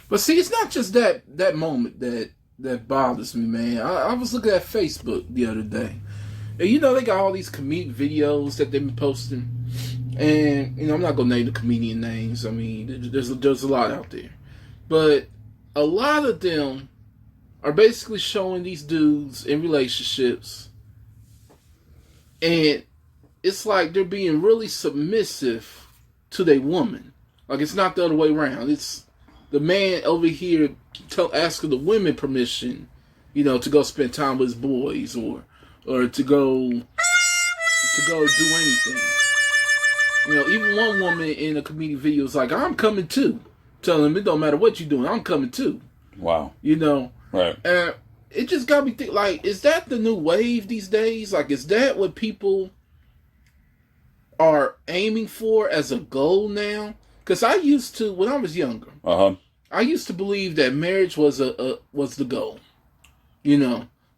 But see, it's not just that moment that bothers me, man. I was looking at Facebook the other day, and they got all these comedic videos that they've been posting, and I'm not gonna name the comedian names. I mean, there's a lot out there, but a lot of them are basically showing these dudes in relationships, and it's like they're being really submissive to their woman. Like, it's not the other way around. It's the man over here asking the women permission, to go spend time with his boys or to go do anything. Even one woman in a comedic video is like, "I'm coming too," telling him it don't matter what you're doing, I'm coming too. Wow. Right. And it just got me thinking, like, is that the new wave these days? Like, is that what people are aiming for as a goal now? Because I used to, when I was younger, I used to believe that marriage was was the goal.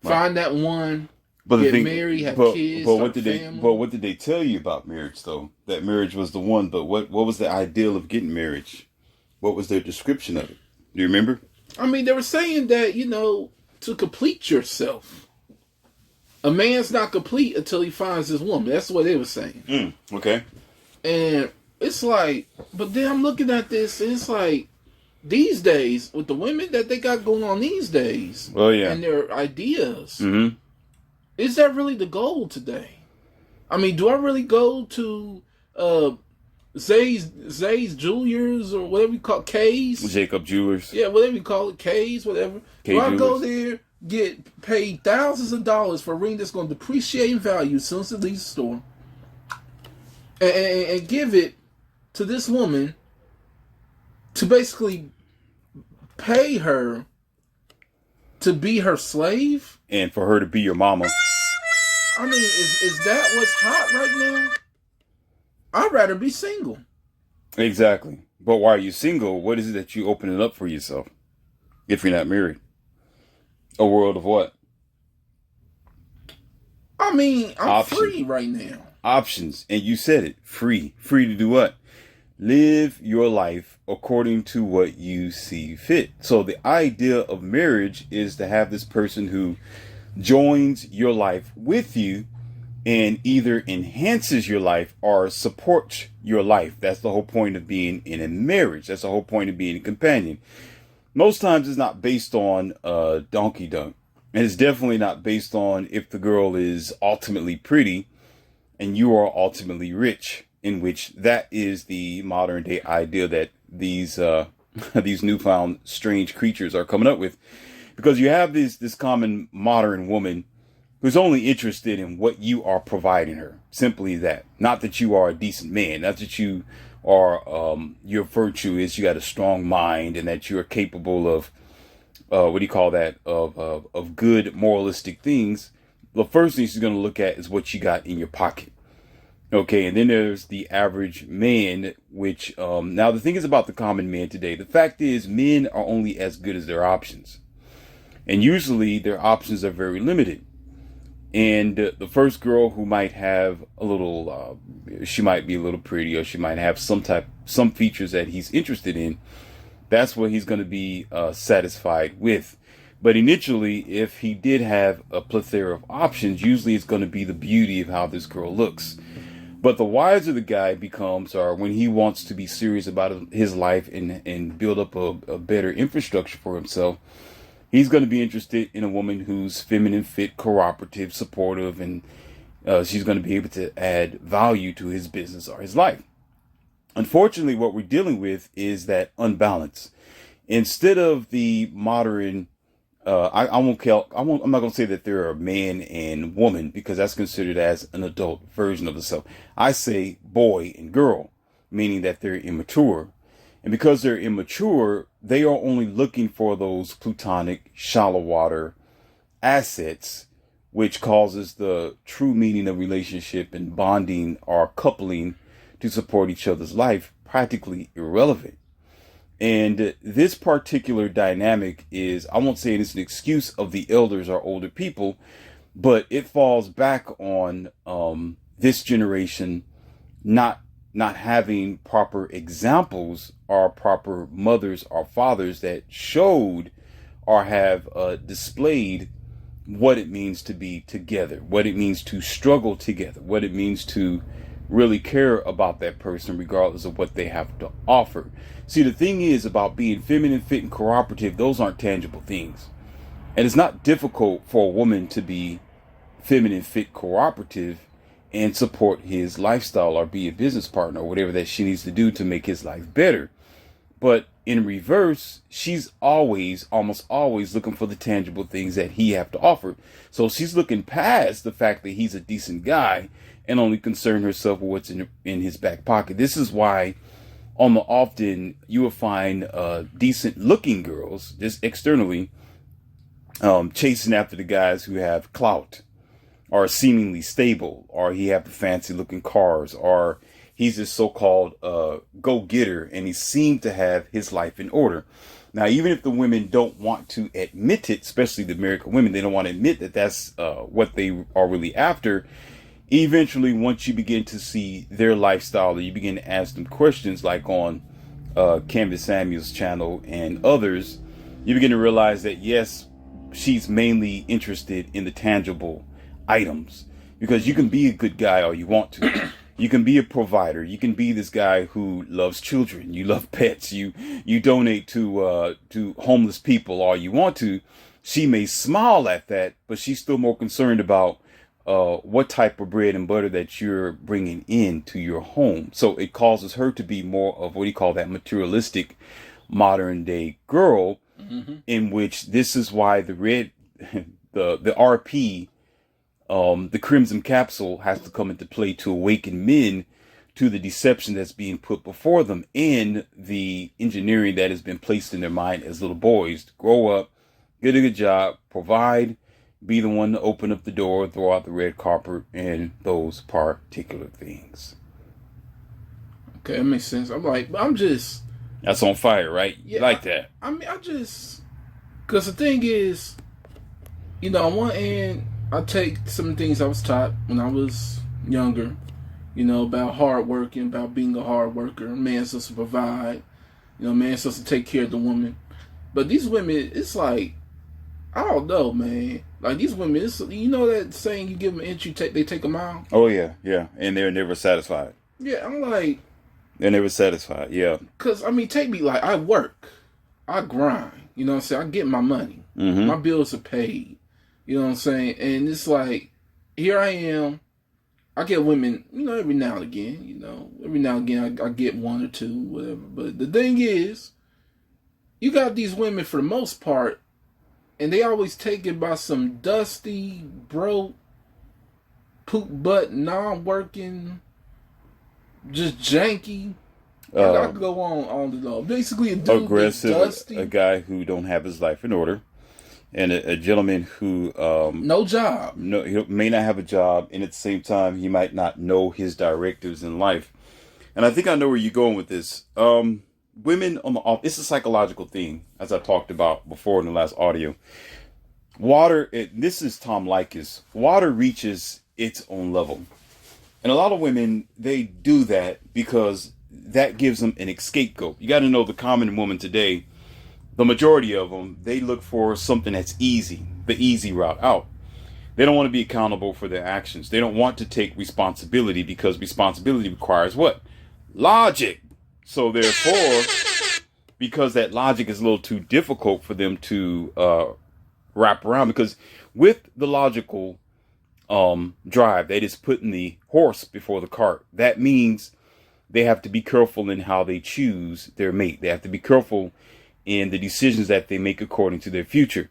Find that one, get married, have kids, family. What did they tell you about marriage though? That marriage was the one, but what was the ideal of getting marriage? What was their description of it? Do you remember? I mean, they were saying that, to complete yourself. A man's not complete until he finds his woman. That's what they were saying. Okay. And it's like, but then I'm looking at this, and it's like, these days, with the women that they got going on these days, and their ideas, is that really the goal today? I mean, do I really go to Zay's Jewelers or whatever you call it, K's? Jacob Jewelers. Yeah, whatever you call it, K's, whatever. Do I go there, get paid thousands of dollars for a ring that's going to depreciate in value as soon as it leaves the store, and give it to this woman to basically pay her to be her slave? And for her to be your mama. I mean, is that what's hot right now? I'd rather be single. Exactly. But while you're single, what is it that you open it up for yourself if you're not married? A world of what? I mean, I'm free right now. Options. And you said it. Free. Free to do what? Live your life according to what you see fit. So the idea of marriage is to have this person who joins your life with you and either enhances your life or supports your life. That's the whole point of being in a marriage. That's the whole point of being a companion. Most times it's not based on donkey dunk. And it's definitely not based on if the girl is ultimately pretty and you are ultimately rich, in which that is the modern day idea that these these newfound strange creatures are coming up with. Because you have this common modern woman who's only interested in what you are providing her. Simply that. Not that you are a decent man. Not that you are, your virtue is you got a strong mind and that you are capable of, of good moralistic things. The first thing she's going to look at is what you got in your pocket. Okay, and then there's the average man, which, now the thing is about the common man today. The fact is men are only as good as their options. And usually their options are very limited. And the first girl who might have a little, she might be a little pretty, or she might have some features that he's interested in. That's what he's going to be satisfied with. But initially, if he did have a plethora of options, usually it's going to be the beauty of how this girl looks. But the wiser the guy becomes, or when he wants to be serious about his life and build up a better infrastructure for himself, he's going to be interested in a woman who's feminine, fit, cooperative, supportive, and she's going to be able to add value to his business or his life. Unfortunately, what we're dealing with is that unbalance. Instead of the modern, I'm not going to say that there are man and woman, because that's considered as an adult version of the self. I say boy and girl, meaning that they're immature. And because they're immature, they are only looking for those plutonic, shallow water assets, which causes the true meaning of relationship and bonding or coupling to support each other's life practically irrelevant. And this particular dynamic is, I won't say it's an excuse of the elders or older people, but it falls back on this generation not not having proper examples or proper mothers or fathers that showed or have displayed what it means to be together, what it means to struggle together, what it means to really care about that person regardless of what they have to offer. See, the thing is about being feminine, fit, and cooperative, those aren't tangible things. And it's not difficult for a woman to be feminine, fit, cooperative and support his lifestyle or be a business partner or whatever that she needs to do to make his life better. But in reverse, she's almost always looking for the tangible things that he have to offer. So she's looking past the fact that he's a decent guy and only concern herself with what's in his back pocket. This is why often you will find decent looking girls just externally chasing after the guys who have clout or seemingly stable, or he have the fancy looking cars, or he's this so-called go-getter and he seemed to have his life in order. Now, even if the women don't want to admit it, especially the American women, they don't want to admit that that's what they are really after. Eventually, once you begin to see their lifestyle, you begin to ask them questions like on Canvas Samuel's channel and others, you begin to realize that, yes, she's mainly interested in the tangible items, because you can be a good guy all you want to. You can be a provider. You can be this guy who loves children. You love pets. You donate to homeless people all you want to. She may smile at that, but she's still more concerned about what type of bread and butter that you're bringing into your home. So it causes her to be more of what do you call that materialistic modern day girl, in which this is why the RP, the Crimson Capsule has to come into play to awaken men to the deception that's being put before them and the engineering that has been placed in their mind as little boys to grow up, get a good job, provide, be the one to open up the door, throw out the red carpet, and those particular things. Okay, that makes sense. That's on fire, right? Yeah, you like that? Because the thing is, on one end, I take some things I was taught when I was younger, about hard working, about being a hard worker. Man's supposed to provide, man's supposed to take care of the woman. But these women, it's like, I don't know, man. Like these women, that saying, you give them an inch, they take a mile? Oh, yeah, yeah. And they're never satisfied. Yeah, I'm like... They're never satisfied, yeah. Because, take me, like, I work. I grind. You know what I'm saying? I get my money. Mm-hmm. My bills are paid. You know what I'm saying? And it's like, here I am. I get women, every now and again, every now and again I get one or two, whatever. But the thing is, you got these women for the most part, and they always taken by some dusty, broke, poop butt, non-working, just janky. I could go on and on. Basically, a dude aggressive, dusty, a guy who don't have his life in order. And a gentleman who no job. No, he may not have a job, and at the same time, he might not know his directives in life. And I think I know where you're going with this. Women on the off, it's a psychological thing, as I talked about before in the last audio. This is Tom Likas. Water reaches its own level, and a lot of women, they do that because that gives them an scapegoat. You got to know the common woman today. The majority of them, they look for something that's easy, the easy route out. They don't want to be accountable for their actions. They don't want to take responsibility because responsibility requires what? Logic. So therefore, because that logic is a little too difficult for them to wrap around, because with the logical drive, that is putting the horse before the cart. That means they have to be careful in how they choose their mate. They have to be careful in the decisions that they make according to their future.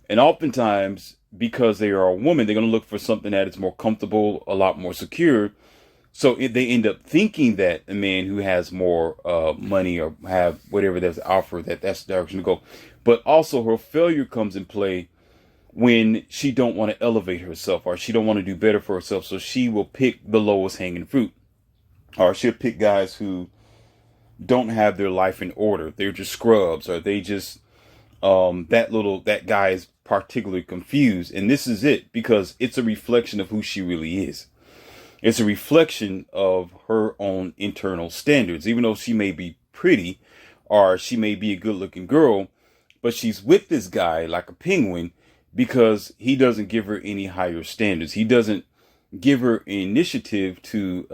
And oftentimes, because they are a woman, they're going to look for something that is more comfortable, a lot more secure. So they end up thinking that a man who has more money or have whatever that's offered, that's the direction to go. But also her failure comes in play when she don't want to elevate herself or she don't want to do better for herself. So she will pick the lowest hanging fruit, or she'll pick guys who don't have their life in order. They're just scrubs, or they just that guy is particularly confused. And this is it, because it's a reflection of who she really is. It's a reflection of her own internal standards. Even though she may be pretty or she may be a good looking girl, but she's with this guy like a penguin because he doesn't give her any higher standards. He doesn't give her initiative to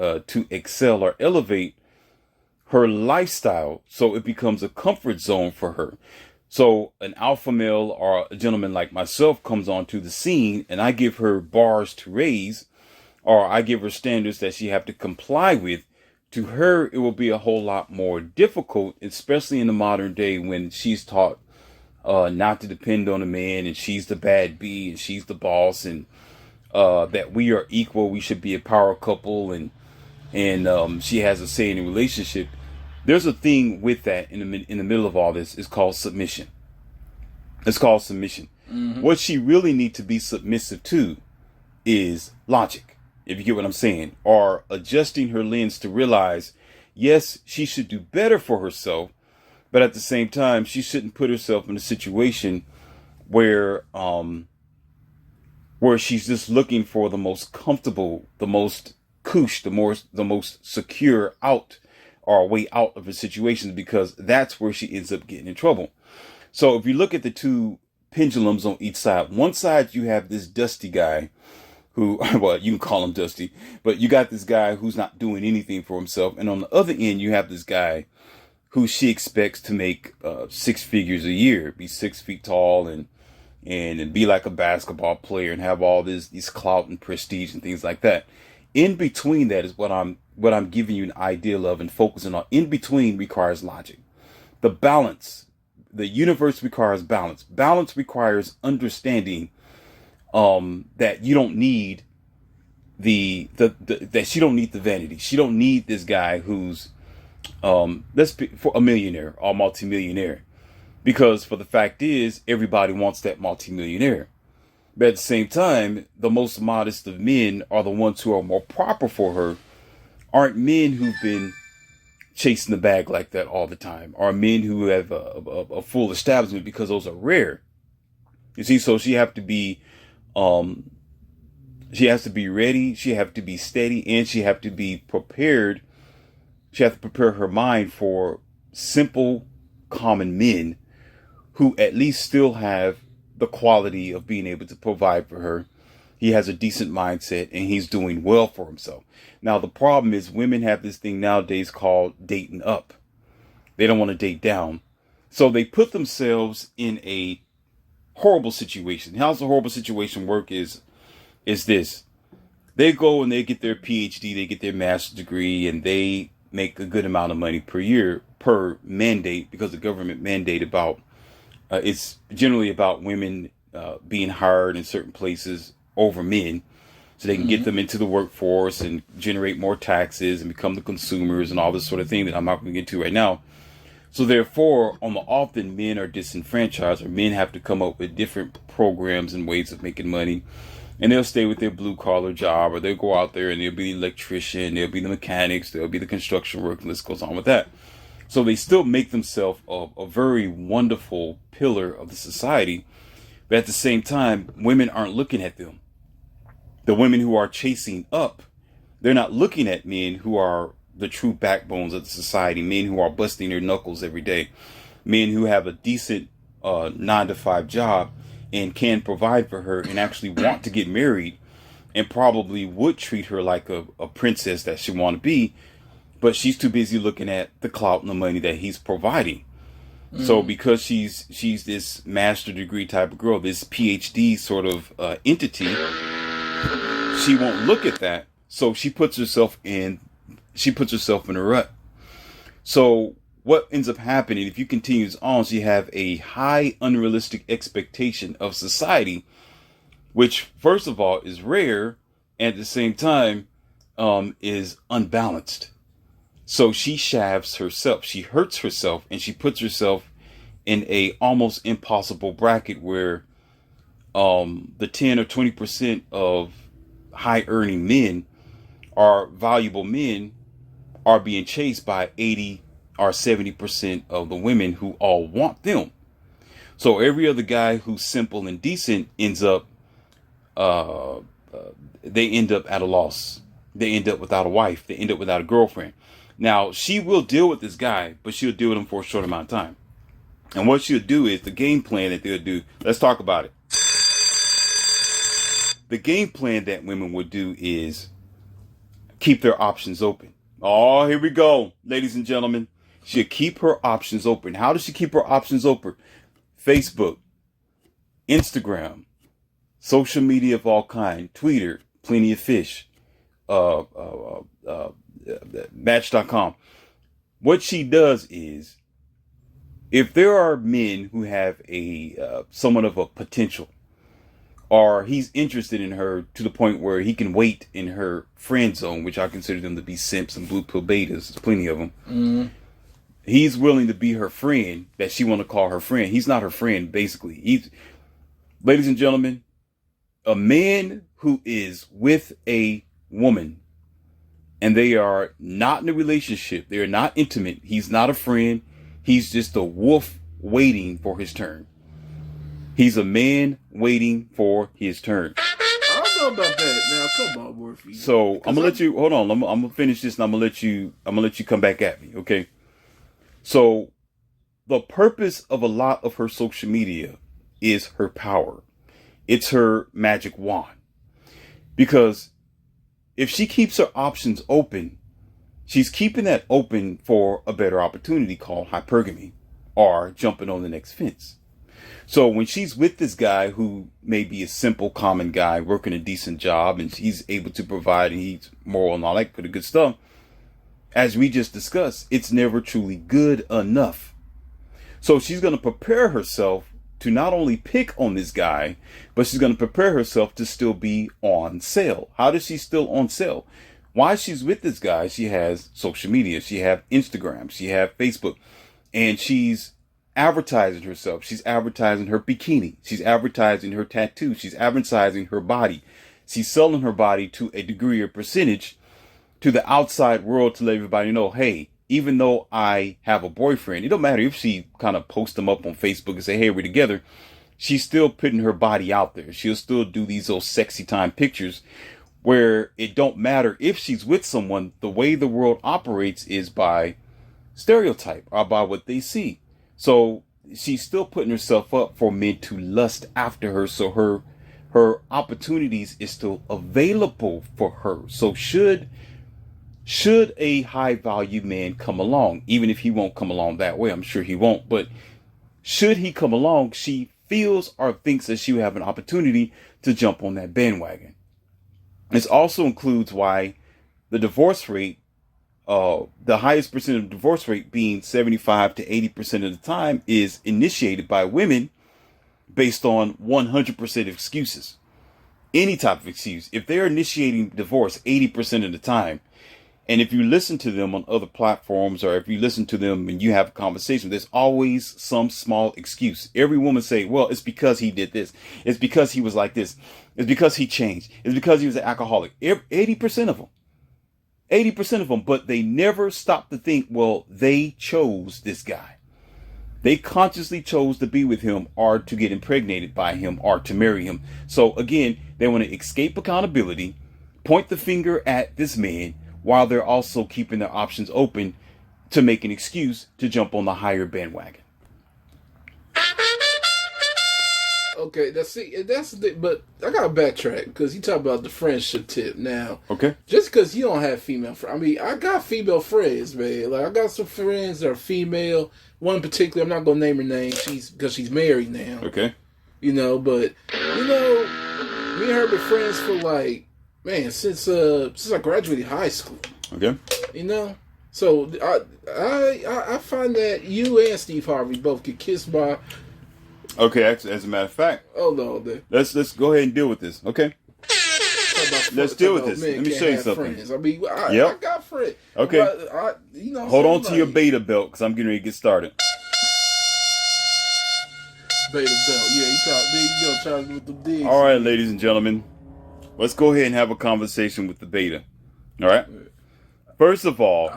excel or elevate her lifestyle, so it becomes a comfort zone for her. So an alpha male or a gentleman like myself comes onto the scene, and I give her bars to raise, or I give her standards that she have to comply with. To her, it will be a whole lot more difficult, especially in the modern day when she's taught not to depend on a man, and she's the bad bee, and she's the boss, and that we are equal, we should be a power couple, and she has a say in the relationship. There's a thing with that in the middle of all this. It's called submission. It's called submission. Mm-hmm. What she really needs to be submissive to is logic, if you get what I'm saying, or adjusting her lens to realize, yes, she should do better for herself, but at the same time, she shouldn't put herself in a situation where she's just looking for the most comfortable, the most cush, the most secure out or way out of her situations, because that's where she ends up getting in trouble. So if you look at the two pendulums on each side, one side you have this dusty guy who, well, you can call him Dusty, but you got this guy who's not doing anything for himself. And on the other end, you have this guy who she expects to make 6 figures a year, be 6 feet tall and be like a basketball player and have all these clout and prestige and things like that. In between that is what I'm giving you an ideal of and focusing on. In between requires logic. The balance, the universe requires balance. Balance requires understanding that you don't need that she don't need the vanity. She don't need this guy who's for a millionaire or multimillionaire, because for the fact is everybody wants that multimillionaire. But at the same time, the most modest of men are the ones who are more proper for her, aren't men who've been chasing the bag like that all the time, are men who have a full establishment, because those are rare. You see, so she has to be ready, she have to be steady, and she have to be prepared. She has to prepare her mind for simple, common men who at least still have the quality of being able to provide for her. He has a decent mindset and he's doing well for himself. Now, the problem is women have this thing nowadays called dating up. They don't want to date down. So they put themselves in a horrible situation. How's the horrible situation work is this. They go and they get their PhD, they get their master's degree, and they make a good amount of money per year per mandate, because the government mandate about it's generally about women being hired in certain places over men, so they can get them into the workforce and generate more taxes and become the consumers and all this sort of thing that I'm not going to get to right now. So therefore, often men are disenfranchised, or men have to come up with different programs and ways of making money. And they'll stay with their blue collar job, or they'll go out there and they'll be the electrician, they'll be the mechanics, they'll be the construction work, and this goes on with that. So they still make themselves a very wonderful pillar of the society. But at the same time, women aren't looking at them. The women who are chasing up, they're not looking at men who are the true backbones of the society, men who are busting their knuckles every day, men who have a decent 9-to-5 job and can provide for her and actually want to get married and probably would treat her like a princess that she want to be, but she's too busy looking at the clout and the money that he's providing. So because she's this master degree type of girl, this PhD sort of entity, she won't look at that. So she puts herself in a rut. So what ends up happening, if you continues on, so you have a high unrealistic expectation of society, which first of all is rare, and at the same time is unbalanced. So she shafts herself, she hurts herself, and she puts herself in a almost impossible bracket where the 10 or 20% of high earning men are valuable men are being chased by 80 or 70% of the women who all want them. So every other guy who's simple and decent ends up, they end up at a loss. they end up without a wife. They end up without a girlfriend. Now, she will deal with this guy, but she'll deal with him for a short amount of time. And what she'll do is the game plan that they'll do. Let's talk about it. The game plan that women would do is keep their options open. Oh, here we go, ladies and gentlemen. She'll keep her options open. How does she keep her options open? Facebook, Instagram, social media of all kind, Twitter, Plenty of Fish, Match.com. What she does is, if there are men who have somewhat of a potential, or he's interested in her to the point where he can wait in her friend zone, which I consider them to be simps and blue pill betas. There's plenty of them. Mm. He's willing to be her friend that she want to call her friend. He's not her friend, basically. Ladies and gentlemen, a man who is with a woman and they are not in a relationship, they are not intimate, he's not a friend, he's just a wolf waiting for his turn. He's a man waiting for his turn. I don't know about that. Now, come on, Murphy. So I'm gonna let you hold on. I'm gonna finish this, and I'm gonna let you come back at me, okay? So the purpose of a lot of her social media is her power. It's her magic wand. Because if she keeps her options open, she's keeping that open for a better opportunity called hypergamy, or jumping on the next fence. So when she's with this guy who may be a simple, common guy working a decent job, and he's able to provide, and he's moral and all that kind of good stuff, as we just discussed, it's never truly good enough. So she's going to prepare herself to not only pick on this guy, but she's going to prepare herself to still be on sale. How does she still on sale? While she's with this guy, she has social media. She have Instagram. She have Facebook. And she's advertising herself. She's advertising her bikini. She's advertising her tattoo. She's advertising her body. She's selling her body to a degree or percentage to the outside world to let everybody know, hey, even though I have a boyfriend, it don't matter if she kind of posts them up on Facebook and say, hey, we're together. She's still putting her body out there. She'll still do these old sexy time pictures where it don't matter if she's with someone. The way the world operates is by stereotype or by what they see. So she's still putting herself up for men to lust after her. So her opportunities is still available for her. So should a high value man come along, even if he won't come along that way, I'm sure he won't, but should he come along, she feels or thinks that she will have an opportunity to jump on that bandwagon. This also includes why the divorce rate, the highest percent of divorce rate being 75 to 80% of the time, is initiated by women based on 100% excuses. Any type of excuse. If they're initiating divorce 80% of the time, and if you listen to them on other platforms, or if you listen to them and you have a conversation, there's always some small excuse. Every woman say, well, it's because he did this. It's because he was like this. It's because he changed. It's because he was an alcoholic. 80% of them. 80% of them. But they never stop to think, well, they chose this guy. They consciously chose to be with him, or to get impregnated by him, or to marry him. So again, they want to escape accountability, point the finger at this man, while they're also keeping their options open to make an excuse to jump on the higher bandwagon. Okay, but I gotta backtrack because you talk about the friendship tip now. Okay. Just because you don't have female friends, I mean, I got female friends, man. Like I got some friends that are female. One in particular, I'm not gonna name her name. Because she's married now. Okay. But me and her been friends for like, man, since I graduated high school. Okay. So I find that you and Steve Harvey both get kissed by. Okay, as a matter of fact. Oh no, let's go ahead and deal with this. Okay. Let's deal with this. Let me show you something. Friends. I mean, I got friends. Okay. Hold on to your beta belt because I'm getting ready to get started. Beta belt, yeah. There you go, trying with the digs. All right, ladies and gentlemen. Let's go ahead and have a conversation with the beta. All right. First of all,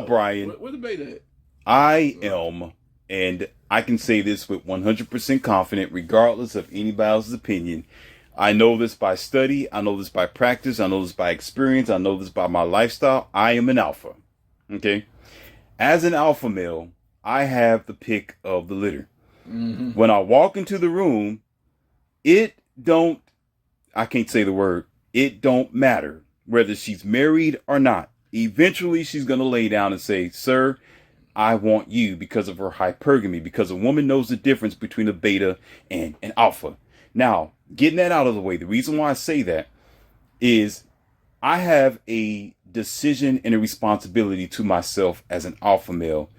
Brian, where the beta at? I am, and I can say this with 100% confident, regardless of anybody else's opinion, I know this by study. I know this by practice. I know this by experience. I know this by my lifestyle. I am an alpha. Okay. As an alpha male, I have the pick of the litter. Mm-hmm. When I walk into the room, I can't say the word, it don't matter whether she's married or not. Eventually, she's going to lay down and say, sir, I want you, because of her hypergamy, because a woman knows the difference between a beta and an alpha. Now, getting that out of the way, the reason why I say that is I have a decision and a responsibility to myself as an alpha male,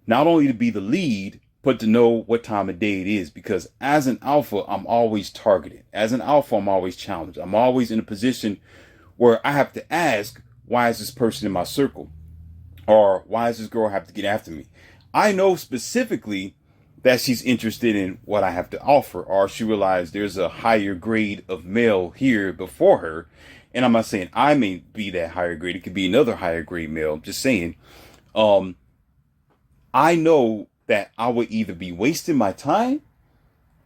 not only to be the lead, but to know what time of day it is. Because as an alpha, I'm always targeted. As an alpha, I'm always challenged. I'm always in a position where I have to ask, why is this person in my circle? Or why does this girl have to get after me? I know specifically that she's interested in what I have to offer, or she realized there's a higher grade of male here before her. And I'm not saying I may be that higher grade. It could be another higher grade male. I'm just saying, I know that I would either be wasting my time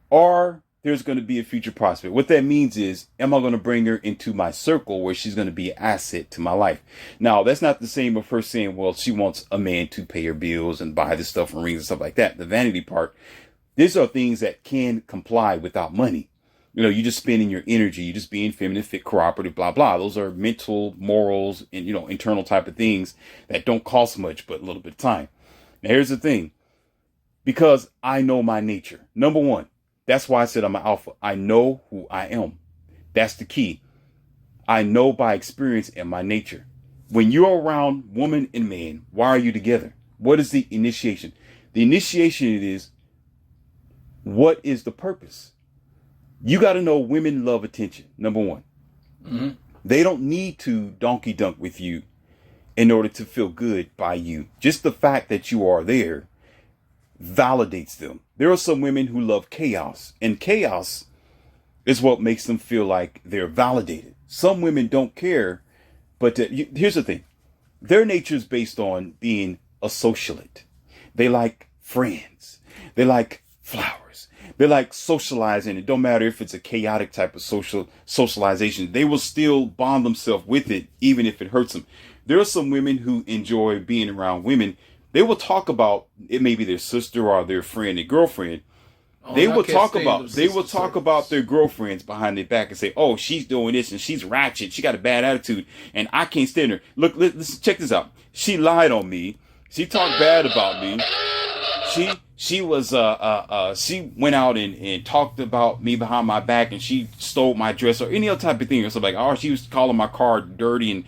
or there's going to be a future prospect. What that means is, am I going to bring her into my circle where she's going to be an asset to my life? Now, that's not the same of her saying, well, she wants a man to pay her bills and buy this stuff and rings and stuff like that. The vanity part, these are things that can comply without money. You know, you're just spending your energy, you're just being feminine, fit, cooperative, blah, blah. Those are mental, morals, and, you know, internal type of things that don't cost much, but a little bit of time. Now, here's the thing. Because I know my nature. Number one, that's why I said I'm an alpha. I know who I am. That's the key. I know by experience and my nature. When you're around woman and man, why are you together? What is the initiation? The initiation is, what is the purpose? You got to know women love attention. Number one. Mm-hmm. They don't need to donkey dunk with you in order to feel good by you. Just the fact that you are there validates them. There are some women who love chaos, and chaos is what makes them feel like they're validated. Some women don't care, but here's the thing. Their nature is based on being a socialite. They like friends. They like flowers. They like socializing. It don't matter if it's a chaotic type of socialization. They will still bond themselves with it, even if it hurts them. There are some women who enjoy being around women. They will talk about it, maybe their sister or their friend, their girlfriend. They will talk about their girlfriends behind their back and say, "Oh, she's doing this and she's ratchet. She got a bad attitude, and I can't stand her. Look, listen, check this out. She lied on me. She talked bad about me. She went out and talked about me behind my back, and she stole my dress or any other type of thing or something like. Or she was calling my car dirty and."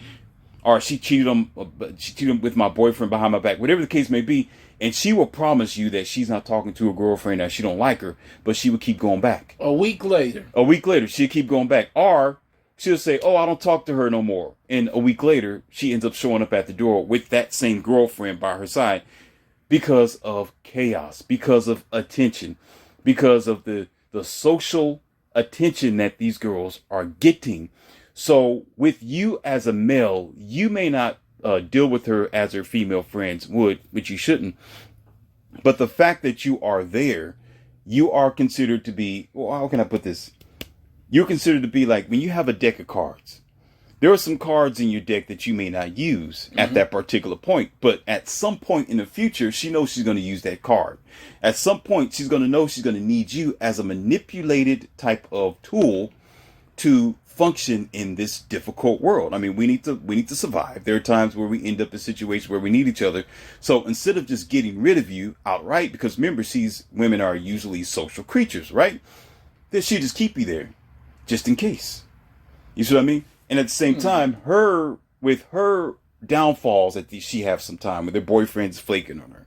Or she cheated on with my boyfriend behind my back, whatever the case may be. And she will promise you that she's not talking to a girlfriend, that she don't like her, but she would keep going back. A week later, she'll keep going back. Or she'll say, oh, I don't talk to her no more. And a week later, she ends up showing up at the door with that same girlfriend by her side because of chaos, because of attention, because of the social attention that these girls are getting. So with you as a male, you may not deal with her as her female friends would, which you shouldn't. But the fact that you are there, you are considered to be, well, how can I put this? You're considered to be like when you have a deck of cards. There are some cards in your deck that you may not use at that particular point. But at some point in the future, she knows she's going to use that card. At some point, she's going to know she's going to need you as a manipulated type of tool to function in this difficult world. I mean, we need to survive. There are times where we end up in situations where we need each other. So instead of just getting rid of you outright, because remember, women are usually social creatures, right? Then she'll just keep you there, just in case. You see what I mean? And at the same time, with her downfalls that she have some time, with her boyfriend's flaking on her,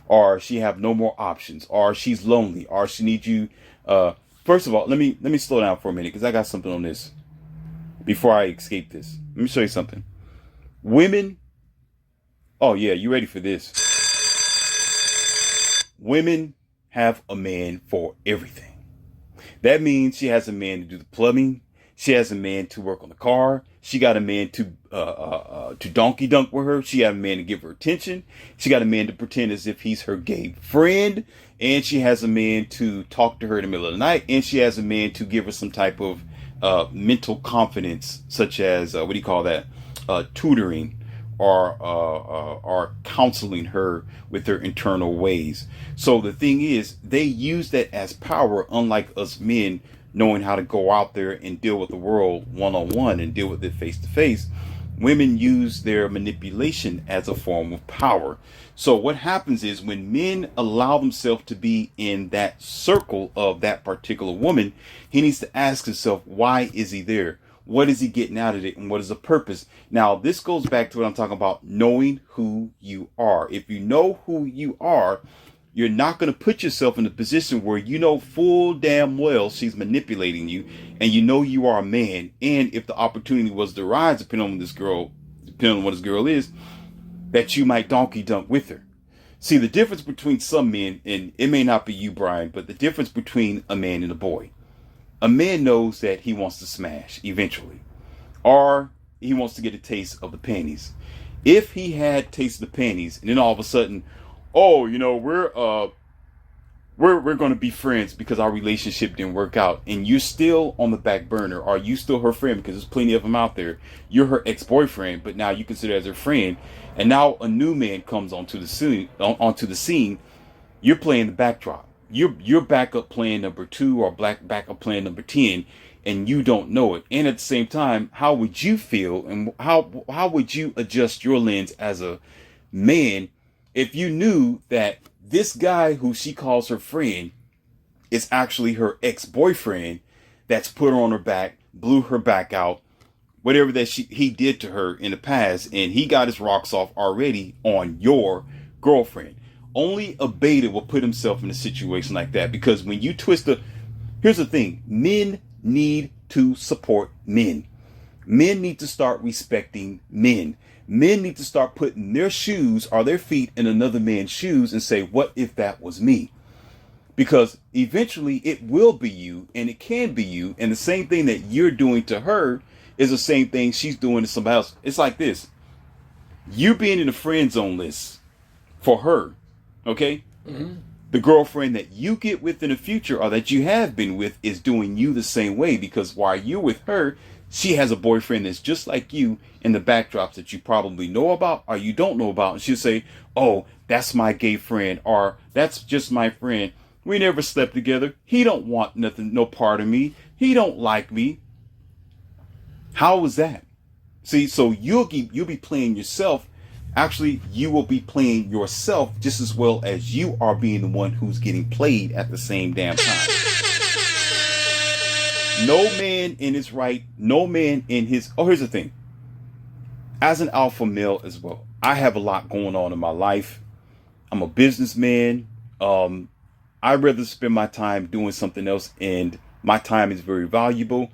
or she have no more options, or she's lonely, or she needs you. First of all, let me slow down for a minute because I got something on this. Before I escape this, let me show you something. Women, oh yeah, you ready for this? Women have a man for everything. That means she has a man to do the plumbing. She has a man to work on the car. She got a man to donkey dunk with her. She got a man to give her attention. She got a man to pretend as if he's her gay friend. And she has a man to talk to her in the middle of the night. And she has a man to give her some type of mental confidence, such as what do you call that? Tutoring or counseling her with her internal ways. So the thing is, they use that as power, unlike us men knowing how to go out there and deal with the world one-on-one and deal with it face-to-face. Women use their manipulation as a form of power. So what happens is when men allow themselves to be in that circle of that particular woman, he needs to ask himself, why is he there? What is he getting out of it? And what is the purpose? Now, this goes back to what I'm talking about, knowing who you are. If you know who you are, you're not going to put yourself in a position where you know full damn well she's manipulating you, and you know you are a man. And if the opportunity was to rise, depending on what this girl is, that you might donkey dunk with her. See, the difference between some men, and it may not be you, Brian, but the difference between a man and a boy. A man knows that he wants to smash eventually, or he wants to get a taste of the panties. If he had tasted the panties, and then all of a sudden, oh, you know, we're going to be friends because our relationship didn't work out, and you're still on the back burner, or you still her friend because there's plenty of them out there. You're her ex-boyfriend, but now you consider as her friend, and now a new man comes onto the scene. You're playing the backdrop. You're backup plan number 2 or backup plan number 10, and you don't know it. And at the same time, how would you feel, and how would you adjust your lens as a man if you knew that this guy who she calls her friend is actually her ex-boyfriend that's put her on her back, blew her back out, whatever that he did to her in the past, and he got his rocks off already on your girlfriend? Only a beta will put himself in a situation like that, because when you here's the thing, men need to support men. Men need to start respecting men. Men need to start putting their shoes or their feet in another man's shoes and say, what if that was me? Because eventually it will be you, and it can be you. And the same thing that you're doing to her is the same thing she's doing to somebody else. It's like this. You being in the friend zone list for her, okay? Mm-hmm. The girlfriend that you get with in the future, or that you have been with, is doing you the same way, because while you're with her, she has a boyfriend that's just like you in the backdrops that you probably know about or you don't know about. And she'll say, oh, that's my gay friend, or that's just my friend. We never slept together. He don't want nothing, no part of me. He don't like me. How was that? See, so you'll be playing yourself. Actually, you will be playing yourself just as well as you are being the one who's getting played at the same damn time. No man in his right, no man in his... Oh, here's the thing. As an alpha male as well, I have a lot going on in my life. I'm a businessman. I'd rather spend my time doing something else, and my time is very valuable.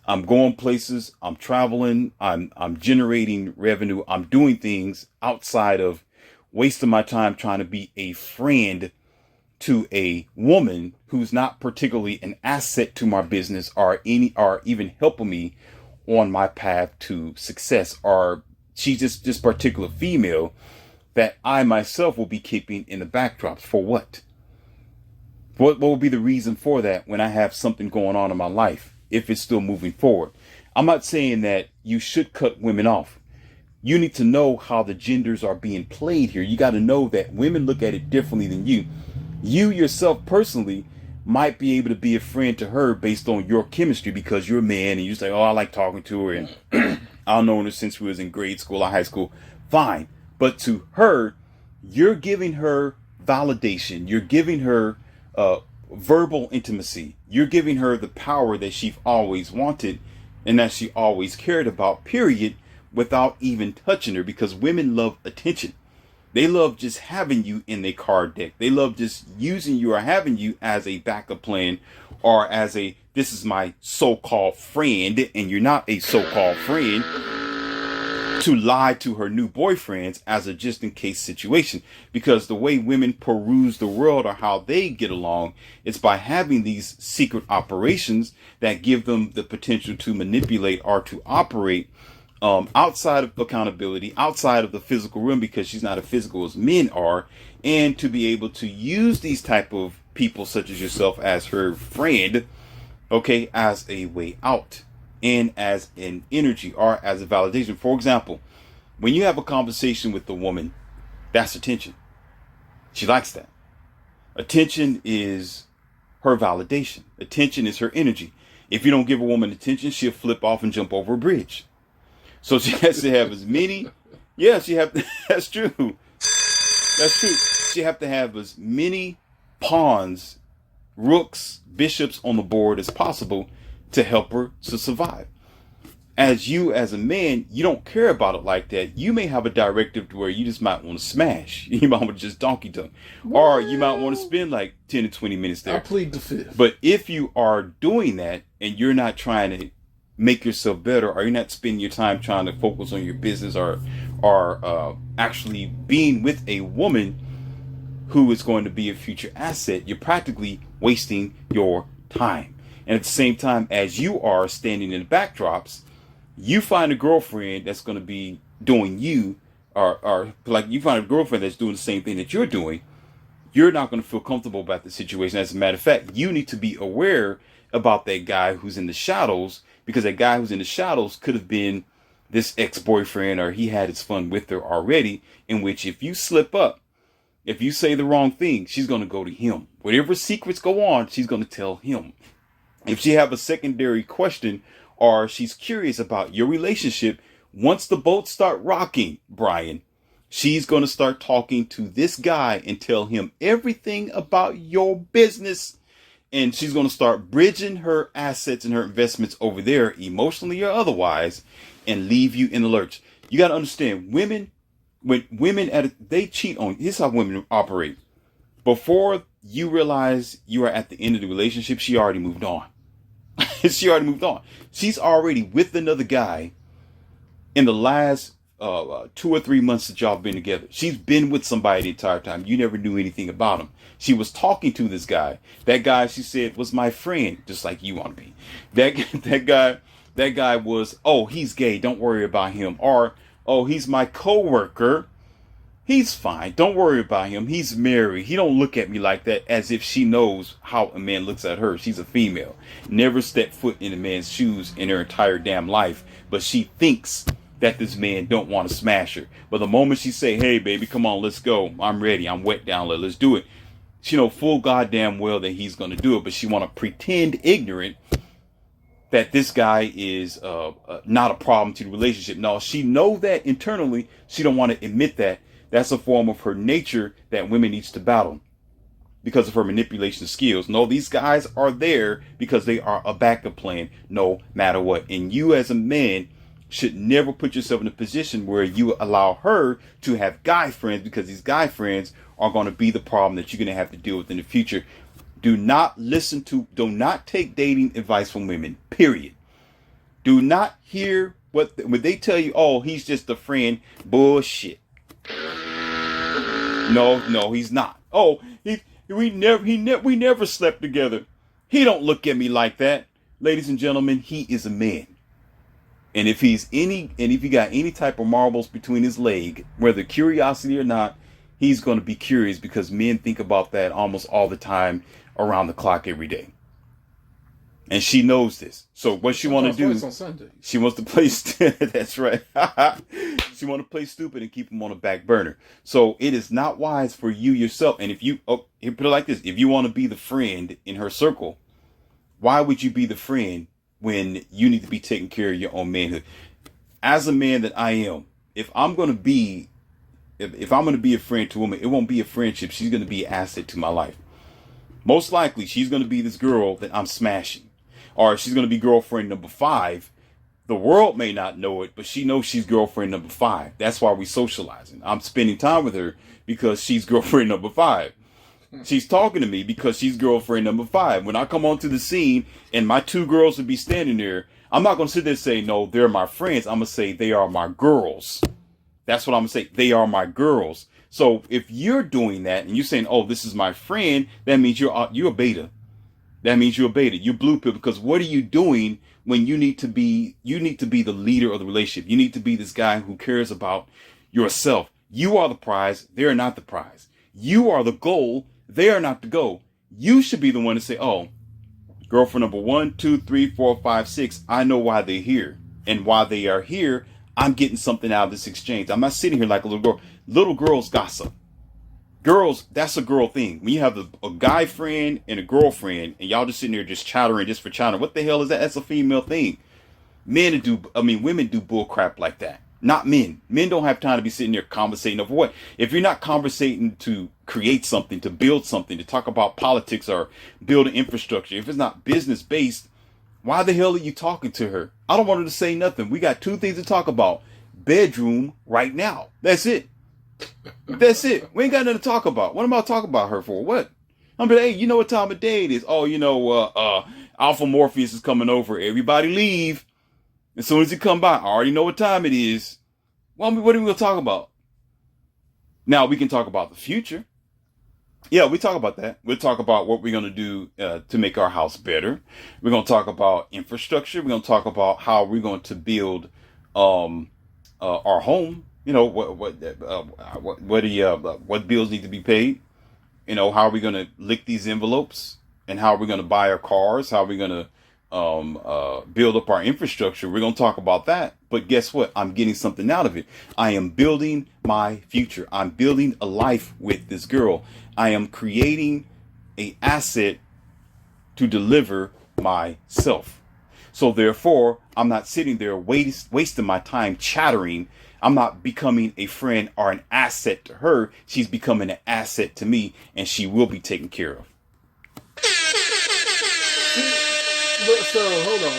I'm going places, I'm traveling, I'm generating revenue, I'm doing things outside of wasting my time trying to be a friend to a woman who's not particularly an asset to my business or even helping me on my path to success, or she's just this particular female that I myself will be keeping in the backdrops. For what? What will be the reason for that when I have something going on in my life, if it's still moving forward? I'm not saying that you should cut women off. You need to know how the genders are being played here. You got to know that women look at it differently than you. You yourself personally might be able to be a friend to her based on your chemistry, because you're a man and you say, oh, I like talking to her, and I've known her since we was in grade school or high school. Fine. But to her, you're giving her validation. You're giving her verbal intimacy. You're giving her the power that she always wanted and that she always cared about, period, without even touching her, because women love attention. They love just having you in their card deck. They love just using you or having you as a backup plan, or as this is my so-called friend, and you're not a so-called friend, to lie to her new boyfriends as a just-in-case situation. Because the way women peruse the world, or how they get along, is by having these secret operations that give them the potential to manipulate or to operate outside of accountability, outside of the physical realm, because she's not as physical as men are, and to be able to use these type of people such as yourself as her friend okay, as a way out and as an energy or as a validation. For example, when you have a conversation with a woman, that's attention. She likes that. Attention is her validation. Attention is her energy. If you don't give a woman attention, she'll flip off and jump over a bridge. So she has to have as many. Yeah, that's true. That's true. She have to have as many pawns, rooks, bishops on the board as possible to help her to survive. As a man, you don't care about it like that. You may have a directive to where you just might want to smash. You might want to just donkey tongue. Or you might want to spend like 10 to 20 minutes there. I plead the fifth. But if you are doing that and you're not trying to make yourself better, or you're not spending your time trying to focus on your business or actually being with a woman who is going to be a future asset, you're practically wasting your time. And at the same time, as you are standing in the backdrops, you find a girlfriend that's going to be doing you, or like you find a girlfriend that's doing the same thing that you're doing, you're not going to feel comfortable about the situation. As a matter of fact, you need to be aware about that guy who's in the shadows, because that guy who's in the shadows could have been this ex-boyfriend, or he had his fun with her already, in which if you slip up, if you say the wrong thing, she's going to go to him. Whatever secrets go on, she's going to tell him. If she have a secondary question, or she's curious about your relationship, once the boats start rocking, Brian, she's going to start talking to this guy and tell him everything about your business. And she's going to start bridging her assets and her investments over there, emotionally or otherwise, and leave you in the lurch. You got to understand, women, when women they cheat on you. This is how women operate. Before you realize you are at the end of the relationship, she already moved on. She already moved on. She's already with another guy in the last 2 or 3 months that y'all been together. She's been with somebody the entire time. You never knew anything about him. She was talking to this guy. That guy, she said, was my friend, just like you want to be. That guy was, oh, he's gay. Don't worry about him. Or, oh, he's my coworker. He's fine. Don't worry about him. He's married. He don't look at me like that, as if she knows how a man looks at her. She's a female. Never stepped foot in a man's shoes in her entire damn life. But she thinks that this man don't want to smash her. But the moment she say, hey, baby, come on, let's go. I'm ready. I'm wet down. Let's do it. She know full goddamn well that he's going to do it. But she want to pretend ignorant that this guy is not a problem to the relationship. No, she know that internally. She don't want to admit that. That's a form of her nature that women needs to battle because of her manipulation skills. No, these guys are there because they are a backup plan no matter what. And you as a man should never put yourself in a position where you allow her to have guy friends, because these guy friends are going to be the problem that you're going to have to deal with in the future. Do not take dating advice from women, period. Do not hear when they tell you, oh, he's just a friend. Bullshit. No, he's not. Oh, we never slept together. He don't look at me like that. Ladies and gentlemen, he is a man. And if he got any type of marbles between his leg, whether curiosity or not, he's going to be curious, because men think about that almost all the time, around the clock, every day. And she knows this. So what she want to do? On Sunday. She wants to play. That's right. She want to play stupid and keep him on the back burner. So it is not wise for you yourself. And if you put it like this, if you want to be the friend in her circle, why would you be the friend when you need to be taking care of your own manhood? As a man that I am, if I'm going to be a friend to a woman, it won't be a friendship. She's going to be an asset to my life. Most likely, she's going to be this girl that I'm smashing. Or she's going to be girlfriend number 5. The world may not know it, but she knows she's girlfriend number 5. That's why we socializing. I'm spending time with her because she's girlfriend number 5. She's talking to me because she's girlfriend number 5. When I come onto the scene and my 2 girls would be standing there, I'm not going to sit there and say, no, they're my friends. I'm going to say they are my girls. That's what I'm going to say. They are my girls. So if you're doing that and you're saying, oh, this is my friend, that means you're a beta. That means you're a beta. You're blue pill, because what are you doing when you need to be the leader of the relationship? You need to be this guy who cares about yourself. You are the prize. They're not the prize. You are the goal. They are not the goal. You should be the one to say, oh, Girlfriend number 1, 2, 3, 4, 5, 6. I know why they're here. And while they are here, I'm getting something out of this exchange. I'm not sitting here like a little girl. Little girls gossip. Girls, that's a girl thing. When you have a guy friend and a girlfriend, and y'all just sitting there just chattering just for chattering, what the hell is that? That's a female thing. Women do bull crap like that. Not men. Men don't have time to be sitting there conversating over what. If you're not conversating to create something, to build something, to talk about politics or build an infrastructure, if it's not business based, why the hell are you talking to her? I don't want her to say nothing. We got two things to talk about. Bedroom right now. That's it. That's it. We ain't got nothing to talk about. What am I talking about her for? What? I'm like, hey, you know what time of day it is? Oh, Alpha Morpheus is coming over. Everybody leave. As soon as he come by, I already know what time it is. Well, what are we going to talk about? Now, we can talk about the future. Yeah, we talk about that. We'll talk about what we're going to do to make our house better. We're going to talk about infrastructure. We're going to talk about how we're going to build our home. You know, what bills need to be paid. You know, how are we going to lick these envelopes, and how are we going to buy our cars? How are we going to build up our infrastructure? We're going to talk about that. But guess what? I'm getting something out of it. I am building my future. I'm building a life with this girl. I am creating an asset to deliver myself. So therefore, I'm not sitting there wasting my time chattering. I'm not becoming a friend or an asset to her. She's becoming an asset to me, and she will be taken care of. So hold on.